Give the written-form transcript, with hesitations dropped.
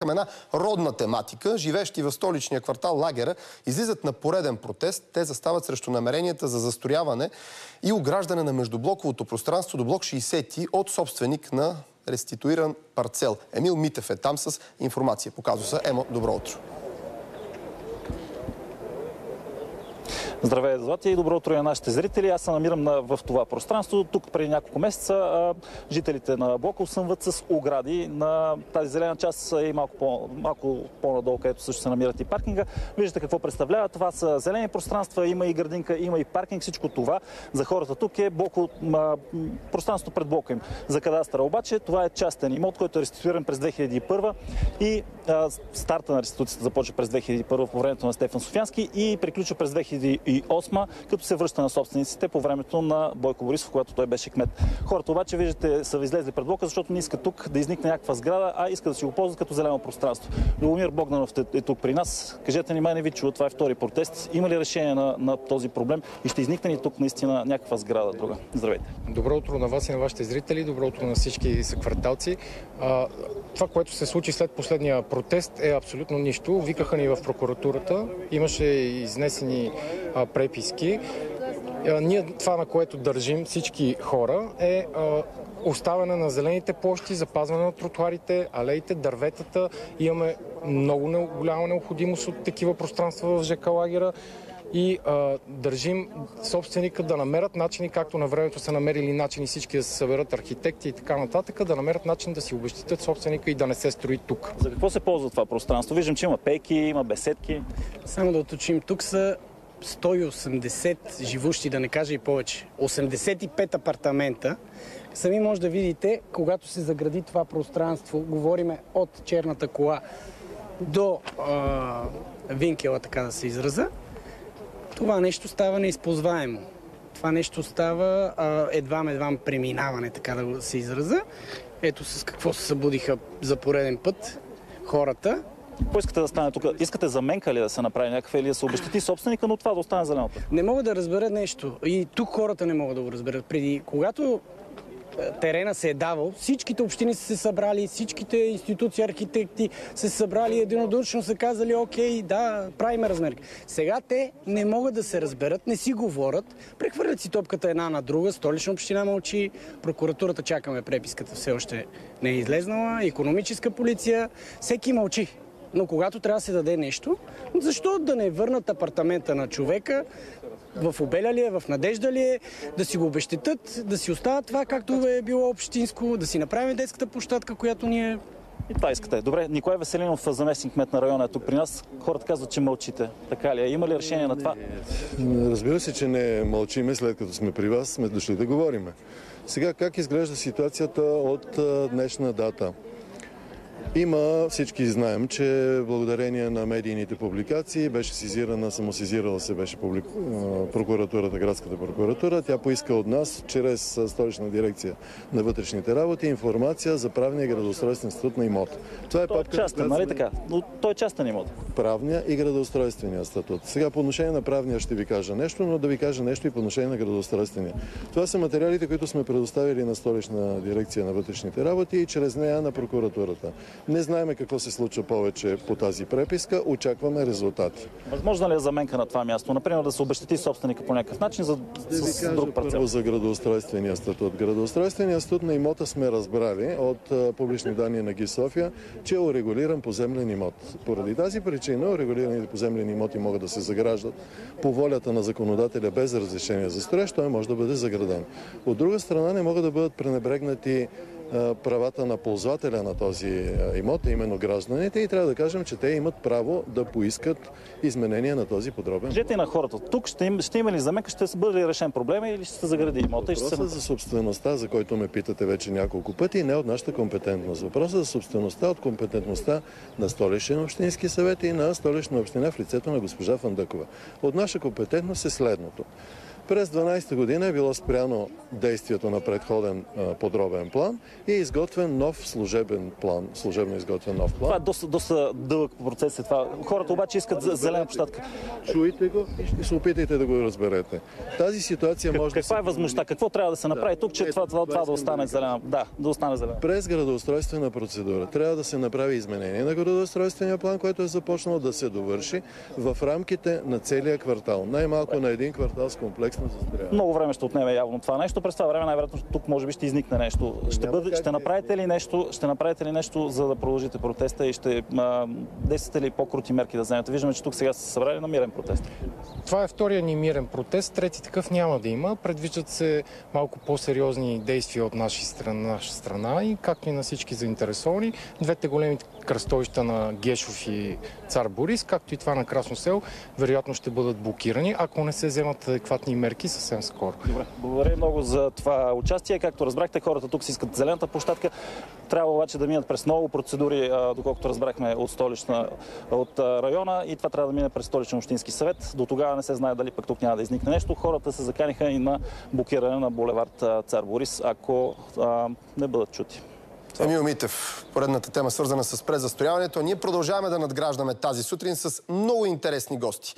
към една родна тематика. Живещи в столичния квартал Лагера излизат на пореден протест. Те застават срещу намеренията за застрояване и ограждане на междублоковото пространство до блок 60 от собственик на реституиран парцел. Емил Митев е там с информация по казуса. Емо, добро утро. Здравей, Злати, и добро утро на нашите зрители. Аз се намирам в това пространство. Тук преди няколко месеца жителите на блока осъмват с огради на тази зелена част и малко по-надолу, където също се намират и паркинга. Виждате какво представлява. Това са зелени пространства, има и градинка, има и паркинг. Всичко това за хората тук е пространство пред блока им. За кадастъра обаче това е частен имот, който е реституиран през 2001 и старта на реституцията започва през 2001 по времето на Стефан Софиянски и приключва през 2008, като се връща на собствениците по времето на Бойко Борисов, когато той беше кмет. Хората обаче, виждате, са излезли пред блока, защото не искат тук да изникне някаква сграда, а искат да си го ползват като зелено пространство. Любомир Богданов е тук при нас. Кажете ни, не ви чува, това е втори протест. Има ли решение на този проблем и ще изникне ли тук наистина някаква сграда друга? Здравейте. Добро утро на вас и на вашите зрители, добро утро на всички съкварталци. Това, което се случи след последния протест е абсолютно нищо. Викаха ни в прокуратурата, имаше изнесени преписки. Ние това, на което държим всички хора, е оставяне на зелените площи, запазване на тротуарите, алеите, дърветата. Имаме много голяма необходимост от такива пространства в ЖК Лагера. И държим собственика да намерят начини, както на времето са намерили начини всички да се съберат архитекти и така нататък, да намерят начин да си обезщетят собственика и да не се строи тук. За какво се ползва това пространство? Виждам, че има пейки, има беседки. Само да уточним, тук са 180 живущи, да не кажа и повече. 85 апартамента. Сами може да видите, когато се загради това пространство, говориме от черната кола до винкела, така да се израза, това нещо става неизползваемо. Това нещо става едвам преминаване, така да се израза. Ето с какво се събудиха за пореден път хората. Какво искате да стане тук? Искате заменка ли да се направи някаква или да се обезщети собственика, но това да остане зеленото? Не мога да разбера нещо. И тук хората не могат да го разберат. Преди, когато терена се е давал, всичките общини са се събрали, всичките институции, архитекти са се събрали единодушно, са казали, окей, да, правиме размерки. Сега те не могат да се разберат, не си говорят, прехвърлят си топката една на друга, Столична община мълчи, прокуратурата чакаме преписката, все още не е излезнала, икономическа полиция, всеки мълчи. Но когато трябва да се даде нещо, защо да не върнат апартамента на човека, в Обеля ли е, в Надежда ли е, да си го обезщетят, да си остават това, както е било общинско, да си направим детската площадка, която ние... И това искате. Добре, Николай Веселинов, заместник кмет на района, е тук при нас. Хората казват, че мълчите. Така ли е? Има ли решение на това? Разбира се, че не мълчиме, след като сме при вас, сме дошли да говориме. Сега, как изглежда ситуацията от днешна дата? Всички знаем, че благодарение на медийните публикации беше самосезирала се беше прокуратурата, градската прокуратура. Тя поиска от нас, чрез Столична дирекция на вътрешните работи, информация за правния градоустройствен статут на имот. Това е частен, нали така? Но той е частен имот. Правния и градоустройствения статут. Сега по отношение на правния ще ви кажа нещо, но да ви кажа нещо и по отношение на градоустройствения. Това са материалите, които сме предоставили на Столична дирекция на вътрешните работи и чрез нея на прокуратурата. Не знаем какво се случва повече по тази преписка, очакваме резултати. Възможно ли е заменка на това място? Например, да се обезщети собственика по някакъв начин с друг парцел? Първо за градоустройствения статут. Градоустройствения статут на имота сме разбрали от публични данни на ГИ София, че е урегулиран поземлен имот. Поради тази причина урегулираните поземлени имоти могат да се заграждат по волята на законодателя без разрешение за строеж, той може да бъде заграден. От друга страна не могат да бъдат пренебрегнати правата на ползвателя на този имот, именно гражданите, и трябва да кажем, че те имат право да поискат изменения на този подробен. Кажете на хората, тук ще има ли заменка, ще бъде ли решен проблема или ще се загради имота? Въпросът за собствеността, за който ме питате вече няколко пъти, не от нашата компетентност. Въпросът за собствеността от компетентността на Столичен общински съвет и на Столична община в лицето на госпожа Фандъкова. От наша компетентност е следното. През 12-та година е било спряно действието на предходен подробен план и е изготвен нов служебен план, служебно изготвен нов план. Това е доста дълъг процес. Хората обаче искат зелена площадка. Чуйте го и се опитайте да го разберете. Тази ситуация може да се... Каква е възможността? Какво трябва да се направи тук, че това да остане зелена? Да остане зелена. През градоустройствена процедура трябва да се направи изменение на градоустройствения план, който е започнал да се довърши в рамките на целия квартал. Най-малко на един квартал с комплексно застрояване. Много време ще отнеме явно това нещо. През това време най-вероятно тук може би ще изникне нещо. Ще направите ли нещо, за да продължите протеста и ще действате ли по-крути мерки да вземете? Виждаме, че тук сега са се събрали на мирен протест. Това е втория ни мирен протест. Трети такъв няма да има. Предвиждат се малко по-сериозни действия от наша страна и както и на всички заинтересовани. Двете големи кръстовища на Гешов и Цар Борис, както и това на Красно село, вероятно ще бъдат блокирани, ако не се вземат адекватни мерки съвсем скоро. Добре, благодаря много за това участие. Както разбрахте, хората тук си искат зелената площадка. Трябва обаче да минат през много процедури, доколкото разбрахме от района, и това трябва да мине през Столичен общински съвет. До тогава не се знае дали пък тук няма да изникне нещо. Хората се заканиха и на блокиране на булевард Цар Борис, ако не бъдат чути. Емил Митев, поредната тема свързана с презастрояването. Ние продължаваме да надграждаме тази сутрин с много интересни гости.